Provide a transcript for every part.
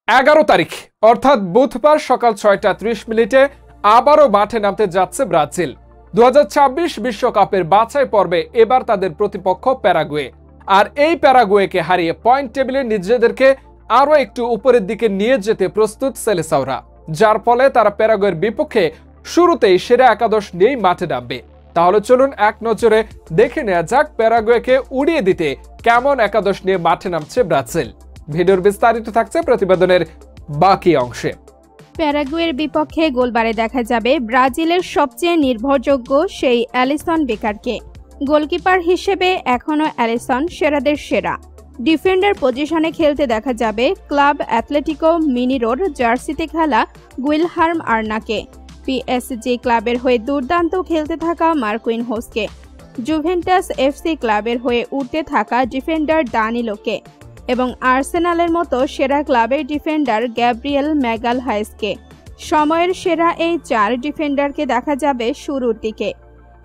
11 তারিখ অর্থাৎ বুধবার সকাল 6:30 আবারও মাঠে নামতে যাচ্ছে ব্রাজিল। 2026 বিশ্বকাপের বাছাই পর্বে এবার তাদের প্রতিপক্ষ প্যারাগুয়ে। আর এই প্যারাগুয়েকে হারিয়ে পয়েন্ট টেবিলে নিজেদেরকে আরো একটু উপরের দিকে নিয়ে যেতে প্রস্তুত সেলেসাওরা, যার ফলে তারা প্যারাগুয়ের বিপক্ষে শুরুতেই সেরা একাদশ নিয়েই মাঠে নামবে। তাহলে চলুন এক নজরে দেখে নেওয়া যাক প্যারাগুয়েকে উড়িয়ে দিতে কেমন একাদশ নিয়ে মাঠে নামছে ব্রাজিল। ভিডিওর বিস্তারিত থাকছে প্রতিবেদনের বাকি অংশে। প্যারাগুয়ের বিপক্ষে গোলবারে দেখা যাবে ব্রাজিলের সবচেয়ে নির্ভরযোগ্য সেই অ্যালিসন বেকারকে। গোলকিপার হিসেবে এখনও অ্যালিসন সেরাদের সেরা। ডিফেন্ডার পজিশনে খেলতে দেখা যাবে ক্লাব অ্যাথলেটিকো মিনিরোর জার্সিতে খেলা গুইলহার্ম আর্নাকে। পিএসজি ক্লাবের হয়ে দুর্দান্ত খেলতে থাকা মার্কুইনহোসকে। জুভেন্টাস এফসি ক্লাবের হয়ে উঠতে থাকা ডিফেন্ডার দানিলোকে এবং আর্সেনালের মতো সেরা ক্লাবের ডিফেন্ডার গ্যাব্রিয়েল ম্যাগালহাইসকে। সময়ের সেরা এই 4 ডিফেন্ডারকে দেখা যাবে শুরুর দিকে।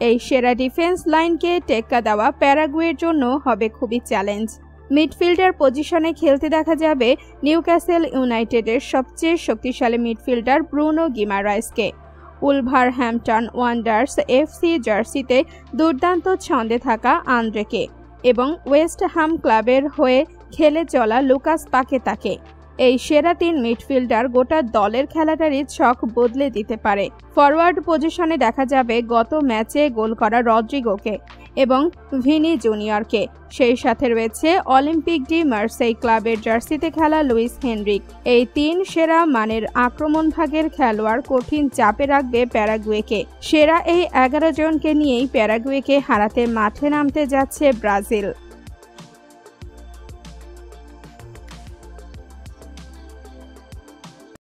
এই সেরা ডিফেন্স লাইনকে টেক্কা দেওয়া প্যারাগুয়ের জন্য হবে খুবই চ্যালেঞ্জ। মিডফিল্ডার পজিশনে খেলতে দেখা যাবে নিউক্যাসল ইউনাইটেডের সবচেয়ে শক্তিশালী মিডফিল্ডার ব্রুনো গিমারাইসকে। উলভারহ্যাম্পটন ওয়ান্ডার্স এফসি জার্সিতে দুর্দান্ত ছন্দে থাকা আন্দ্রেকে এবং ওয়েস্ট হাম ক্লাবের হয়ে খেলে চলা লুকাস পাকেতাকে। এই সেরা 3 মিডফিল্ডার গোটা দলের খেলাটারই ছক বদলে দিতে পারে। ফরওয়ার্ড পজিশনে দেখা যাবে গত ম্যাচে গোল করা রদ্রিগোকে এবং ভিনি জুনিয়রকে। সেই সাথে রয়েছে অলিম্পিক ডি মার্সেই ক্লাবের জার্সিতে খেলা লুইস হেনরিক। এই 3 সেরা মানের আক্রমণ ভাগের খেলোয়াড় কঠিন চাপে রাখবে প্যারাগুয়েকে। সেরা এই 11 জনকে নিয়েই প্যারাগুয়েকে হারাতে মাঠে নামতে যাচ্ছে ব্রাজিল।